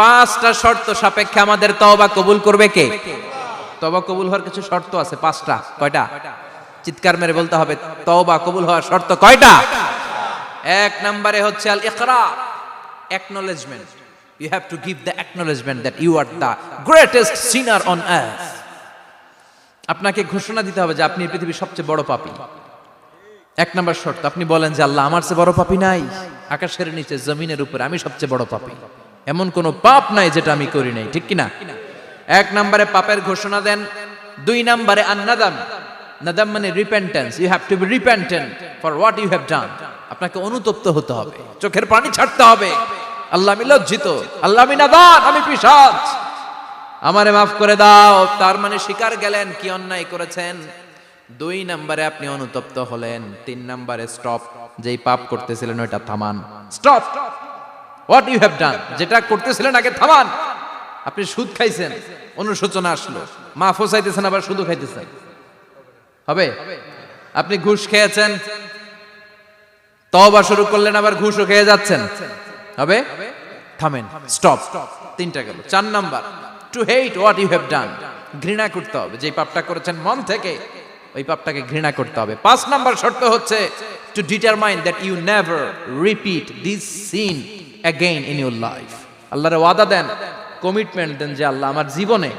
পাঁচটা শর্ত সাপেক্ষে আমাদের তওবা কবুল করবে কে? তওবা কবুল হওয়ার কিছু শর্ত আছে পাঁচটা। কয়টা? চিৎকার মেরে বলতে হবে, তওবা কবুল হওয়ার শর্ত কয়টা? এক নম্বরে হচ্ছে আল ইকরার, acknowledgement. You have to give the acknowledgement that you are the greatest sinner on earth. আপনাকে ঘোষণা দিতে হবে যে আপনি পৃথিবীর সবচেয়ে বড় পাপী। এক নম্বর শর্ত, আপনি বলেন যে আল্লাহ আমার চেয়ে বড় পাপী নাই, আকাশের নিচে জমিনের উপরে আমি সবচেয়ে বড় পাপী, এমন কোন পাপ নাই যেটা আমি করি নাই, ঠিক কিনা? এক নম্বরে পাপের ঘোষণা দেন। দুই নম্বরে আন-নাদাম, নাদাম মানে repentance. You have to be repentant for what you have done. আপনাকে অনুতপ্ত হতে হবে, চোখের পানি ছাড়তে হবে। আল্লাহ আমি লজ্জিত, আল্লাহ আমি নাদান, আমি পিশাচ, আমারে মাফ করে দাও। তার মানে স্বীকার গেলেন কি অন্যায় করেছেন। দুই নম্বরে আপনি অনুতপ্ত হলেন। তিন নম্বরে স্টপ, যেই পাপ করতেছিলেন ওইটা থামান। Stop what you have done, যেটা করতেছিলেন আগে থামান। আপনি সুদ খাইছেন, অনুশোচনা আসলো, মাফও চাইতেছেন আবার সুদও খাইতেছেন, হবে? আপনি ঘুষ খেয়েছেন, তওবা শুরু করলেন, আবার ঘুষও খেয়ে যাচ্ছেন, হবে? থামেন, স্টপ। তিনটা গেল। চার number, to hate what you have done, ঘৃণা করতে হবে। যে পাপটা করেছেন মন থেকে, ওই পাপটাকে ঘৃণা করতে হবে। পাঁচ নাম্বার শর্ত হচ্ছে to determine that you never repeat this sin again in your life. আল্লাহর ওয়াদা দেন, কমিটমেন্ট দেন যে আল্লাহ আমার জীবনে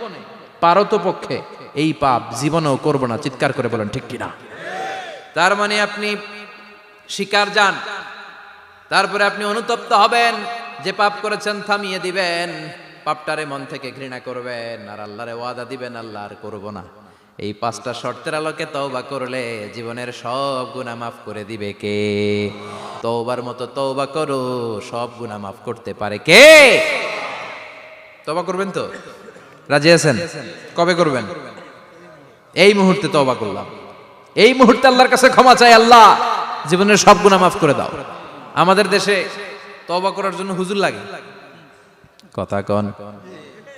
পারতপক্ষে এই পাপ জীবনেও করব না। চিৎকার করে বলেন ঠিক কিনা? তার মানে আপনি স্বীকার যান, তারপরে আপনি অনুতপ্ত হবেন, যে পাপ করেছেন থামিয়ে দিবেন, পাপটারে মন থেকে ঘৃণা করবেন, আর আল্লাহরে ওয়াদা দিবেন আল্লাহ আর করব না। এই পাঁচটা শর্তের আলোকে তওবা করলে জীবনের সব গুনাহ মাফ করে দিবে কে? তওবার মতো তওবা করো, সব গুনাহ মাফ করতে পারে কে? তওবা করবেন তো? রাজি আছেন? কবে করবেন? এই মুহূর্তে তওবা করলাম, এই মুহূর্তে আল্লাহর কাছে ক্ষমা চাই, আল্লাহ জীবনের সব গুনাহ মাফ করে দাও। আমাদের দেশে তওবা করার জন্য হুজুর লাগে, কথা কন,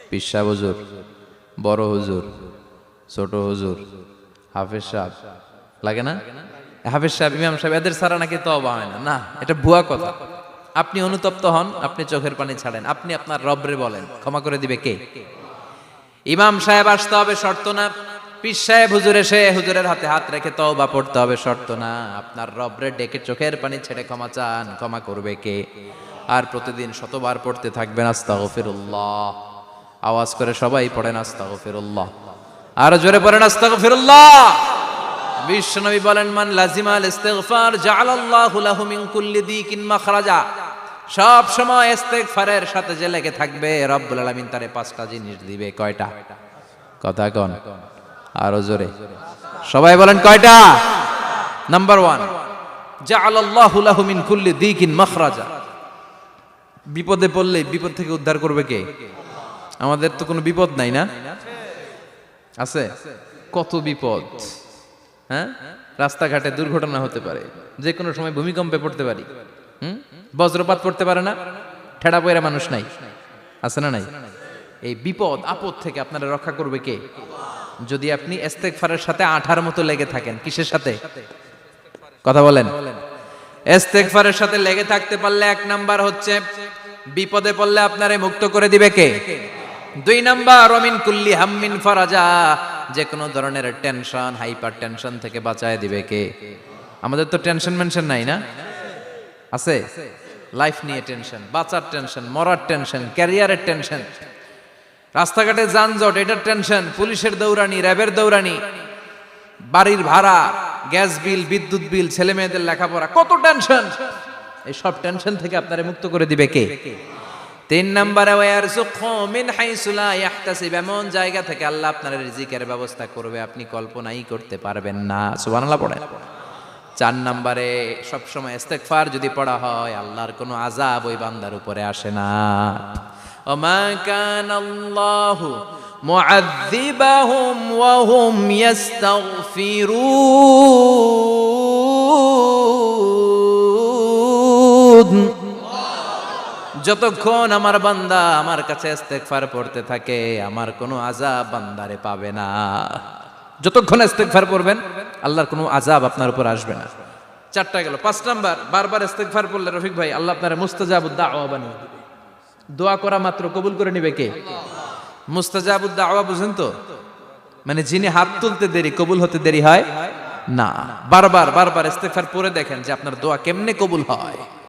পীর সাহেব হুজুর, বড় হুজুর, ছোট হুজুর, হাফেজ সাহেব লাগে না? হাফেজ সাহেব, ইমাম সাহেব, এদের ছাড়া নাকি তওবা হয় না। না, এটা ভুয়া কথা। আপনি অনুতপ্ত হন, আপনি চোখের পানি ছাড়েন, আপনি আপনার রবরে বলেন, ক্ষমা করে দিবে কে? ইমাম সাহেব আসতে হবে শর্ত না, পীর সাহেব হুজুর এসে হুজুরের হাতে হাত রেখে তওবা পড়তে হবে শর্ত না। আপনার রবরে ডেকে চোখের পানি ছেড়ে ক্ষমা চান, ক্ষমা করবে কে? আর প্রতিদিন শতবার পড়তে থাকবেন আস্তাগফিরুল্লাহ। আওয়াজ করে সবাই পড়েন আস্তাগফিরুল্লাহ, আর জোরে পড়েন আস্তাগফিরুল্লাহ। বিশ্বনবী বলেন, মান লাজিমাল ইস্তিগফার জাআলাল্লাহু লাহু মিন কুল্লি দিকিন মাখরাজা। সব সময় ইস্তিগফারের সাথে যে লেগে থাকবে, রব্বুল আলামিন তারে পাঁচটা জিনিস দিবে। কয়টা? কথা কন, আরো জোরে সবাই বলেন কয়টা? নাম্বার 1, জাআলাল্লাহু লাহু মিন কুল্লি দিকিন মাখরাজা। বিপদে পড়লে বিপদ থেকে উদ্ধার করবে কে? আমাদের তো কোনো বিপদ নাই না? আছে? কত বিপদ, হ্যাঁ? রাস্তাঘাটে দুর্ঘটনা হতে পারে, যে কোনো সময় ভূমিকম্পে পড়তে পারি, বজ্রপাত পড়তে পারে না, ঠেড়া পয়রা মানুষ নাই, আছে না নাই? এই বিপদ আপদ থেকে আপনারা রক্ষা করবে কে? যদি আপনি ইস্তিগফারের সাথে আঠার মতো লেগে থাকেন। কিসের সাথে? কথা বলেন। ইস্তিগফারের সাথে লেগে থাকতে পারলে এক নাম্বার হচ্ছে বিপদে পড়লে আপনারে মুক্ত করে দিবে কে? দুই নাম্বার, ওমিন কুল্লি হাম্মিন ফারাজা, যে কোনো ধরনের টেনশন, হাইপার টেনশন থেকে বাঁচায় দিবে কে? আমাদের তো টেনশন মেনশন নাই না? আছে? লাইফ নিয়ে টেনশন, বাঁচার টেনশন, মরার টেনশন, ক্যারিয়ারের টেনশন, রাস্তাঘাটে যানজট, এটার টেনশন, পুলিশের দৌড়ানি, র্যাবের দৌড়ানি, বাড়ির ভাড়া, গ্যাস বিল, বিদ্যুৎ বিল, ছেলে মেয়েদের লেখাপড়া, কত টেনশন। এই সব টেনশন থেকে আপনারে মুক্ত করে দিবে কে? তিন নম্বরে, ওয়ারযুকহু মিন হাইসু লা ইয়াহতাসিব, এমন জায়গা থেকে আল্লাহ আপনার রিজিকের ব্যবস্থা করবে আপনি কল্পনাই করতে পারবেন না। সুবহানাল্লাহ পড়েন। চার নম্বরে, সবসময় ইস্তিগফার যদি পড়া হয়, আল্লাহর কোনো আযাব ওই বান্দার উপরে আসে না। ওমা কানাল্লাহু মুআযযিবাহুম ওয়া হুম ইস্তাগফিরুন। যতক্ষণ আমার বান্দা আমার কাছে ইস্তিগফার পড়তে থাকে, আমার কোনো আযাব বান্দারে পাবে না। যতক্ষণ ইস্তিগফার পড়বেন, আল্লাহর কোনো আযাব আপনার উপর আসবে না। চারটা গেল। পাঁচ নাম্বার, বারবার ইস্তিগফার পড়লে রফিক ভাই, আল্লাহ আপনার মুস্তাজাবুদ দাওয়া বানিয়ে দিবে। দোয়া করা মাত্র কবুল করে নিবে কে? মুস্তাজাবুদ দাওয়া বুঝেন তো, মানে যিনি হাত তুলতে দেরি কবুল হতে দেরি হয় না। বারবার বারবার ইস্তেগফার পড়ে দেখেন যে আপনার দোয়া কেমনে কবুল হয়।